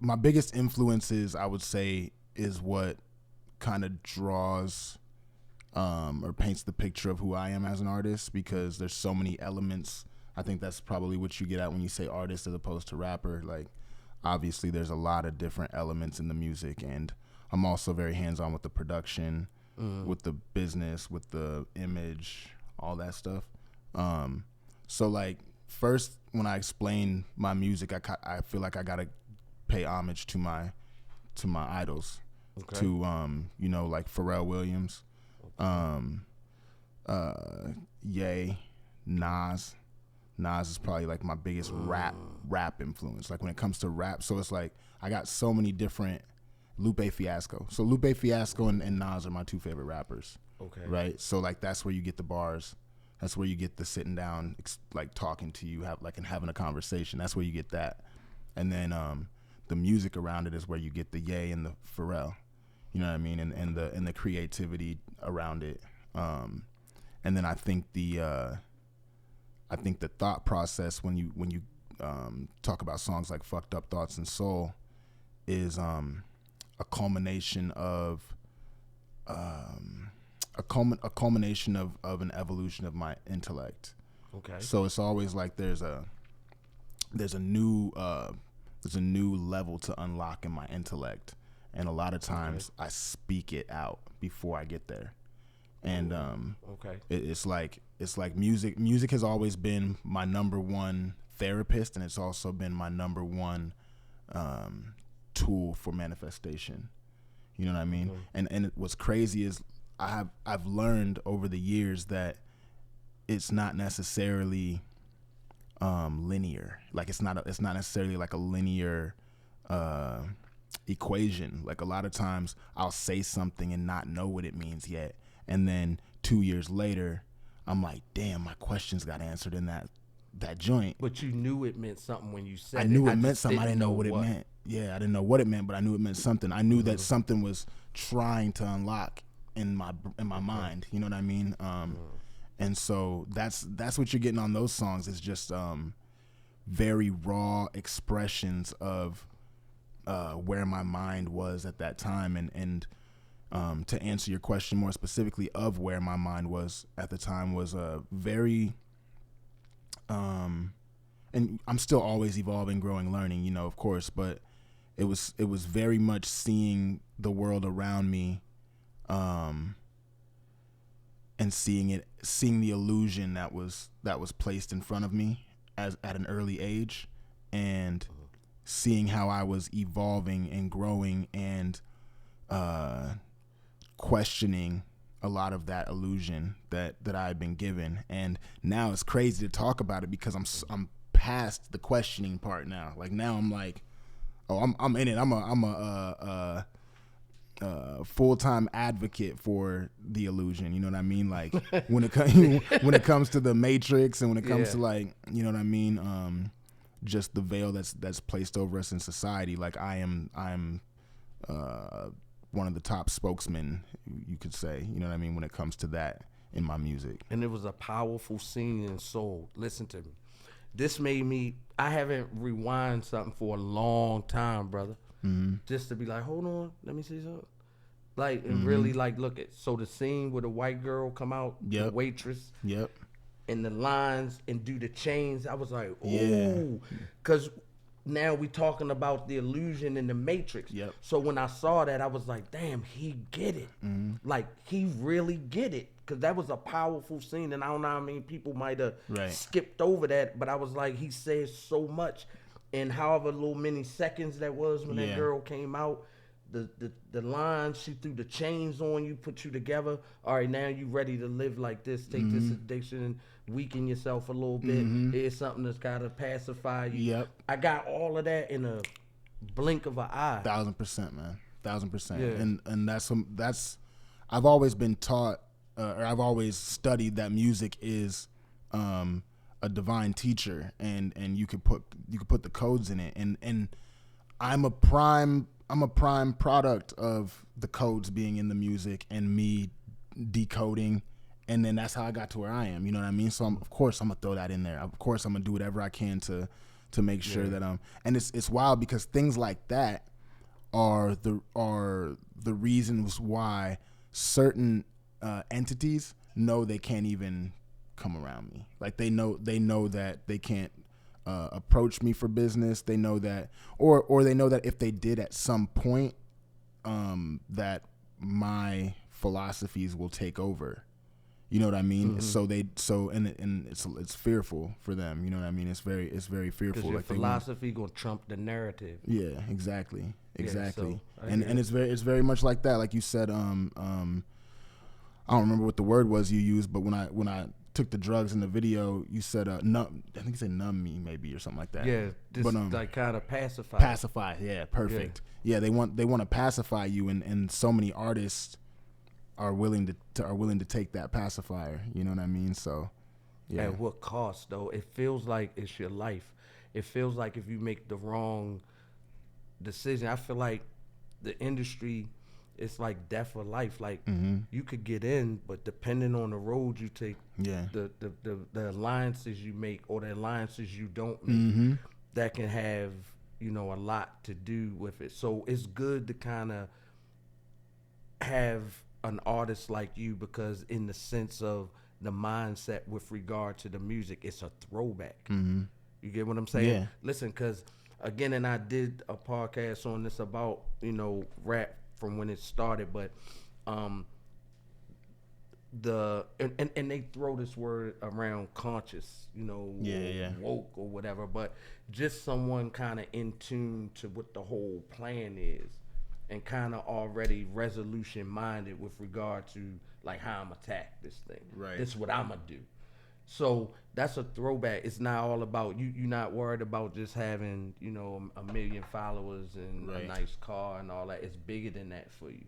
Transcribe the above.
my biggest influences, I would say, is what kind of draws or paints the picture of who I am as an artist, because there's so many elements. I think that's probably what you get at when you say artist as opposed to rapper. Like, obviously, there's a lot of different elements in the music, and I'm also very hands-on with the production, with the business, with the image, all that stuff. So, like, first, when I explain my music, I feel like I gotta pay homage to my idols, to like Pharrell Williams, Ye, Nas. Nas is probably like my biggest rap influence. Like when it comes to rap, so it's like I got so many different. Lupe Fiasco. So Lupe Fiasco and Nas are my two favorite rappers. Okay. Right. So like that's where you get the bars. That's where you get the sitting down, like talking to you, and having a conversation. That's where you get that. And then the music around it is where you get the Ye and the Pharrell. You know what I mean? And the creativity around it. And then I think the thought process when you talk about songs like Fucked Up Thoughts and Soul is a culmination of a culmination of an evolution of my intellect. Okay. So it's always like there's a new level to unlock in my intellect, and a lot of times I speak it out before I get there. And it's like music has always been my number one therapist, and it's also been my number one tool for manifestation. You know what I mean? And what's crazy is I've learned over the years that it's not necessarily linear. Like it's not necessarily like a linear equation. Like a lot of times I'll say something and not know what it means yet, and then 2 years later I'm like, damn, my questions got answered in that joint. But you knew it meant something when you said it. I knew it meant something. I didn't know what it meant. Yeah, I didn't know what it meant, but I knew it meant something. I knew that something was trying to unlock in my mind. You know what I mean? And so that's what you're getting on those songs. Is just very raw expressions of where my mind was at that time, and to answer your question more specifically of where my mind was at the time was a very and I'm still always evolving, growing, learning, you know, of course, but it was very much seeing the world around me, and seeing the illusion that was placed in front of me at an early age, and seeing how I was evolving and growing and questioning a lot of that illusion that I had been given. And now it's crazy to talk about it because I'm past the questioning part now. Like now I'm like, oh, I'm in it. I'm a full-time advocate for the illusion. You know what I mean? Like when it comes to the Matrix, and when it comes to, like, you know what I mean? Just the veil that's placed over us in society. Like I'm one of the top spokesmen, you could say, you know what I mean, when it comes to that in my music. And it was a powerful scene in Soul. Listen to me. This made me, I haven't rewind something for a long time, brother. Mm-hmm. Just to be like, hold on, let me see something. Like, and really like look at, so the scene where the white girl come out, the waitress. Yep. And the lines and do the chains, I was like, ooh. Because now we talking about the illusion in the Matrix. Yep. So when I saw that, I was like, damn, he get it. Mm-hmm. Like, he really get it. Because that was a powerful scene, and I don't know how many people might have skipped over that, but I was like, he says so much. And however little many seconds that was when that girl came out, the line, she threw the chains on you, put you together. All right, now you ready to live like this. Take this addiction, weaken yourself a little bit. Here's something that's got to pacify you. Yep. I got all of that in a blink of an eye. 1000%, man. 1000%. Yeah. And that's I've always been taught, or I've always studied that music is a divine teacher, and you could put the codes in it, and I'm a prime product of the codes being in the music and me decoding, and then that's how I got to where I am. You know what I mean? So of course I'm gonna throw that in there. Of course I'm gonna do whatever I can to to make sure that and it's wild because things like that are the reasons why certain entities know they can't even come around me. Like they know that they can't approach me for business. They know that, or they know that if they did at some point, that my philosophies will take over. You know what I mean? And it's fearful for them. You know what I mean? It's very fearful. Because your philosophy gonna trump the narrative. Yeah, exactly. And it's very much like that. Like you said, I don't remember what the word was you used, but when I took the drugs in the video, you said numb. I think you said numb me maybe or something like that. Yeah, just like kind of pacify. Pacify, yeah, perfect. Yeah, they want to pacify you, and so many artists are willing to take that pacifier. You know what I mean? So, yeah. At what cost though? It feels like it's your life. It feels like if you make the wrong decision, I feel like the industry, it's like death or life. Like you could get in, but depending on the road you take, the alliances you make or the alliances you don't make, that can have, you know, a lot to do with it. So it's good to kind of have an artist like you, because in the sense of the mindset with regard to the music, it's a throwback. You get what I'm saying? Yeah. Listen, because again, and I did a podcast on this about, you know, rap from when it started, but and they throw this word around conscious, you know, woke or whatever, but just someone kind of in tune to what the whole plan is and kind of already resolution minded with regard to like how I'm attack this thing. Right. This is what I'm gonna do. So that's a throwback. It's not all about you. You're not worried about just having, you know, a million followers and a nice car and all that. It's bigger than that for you.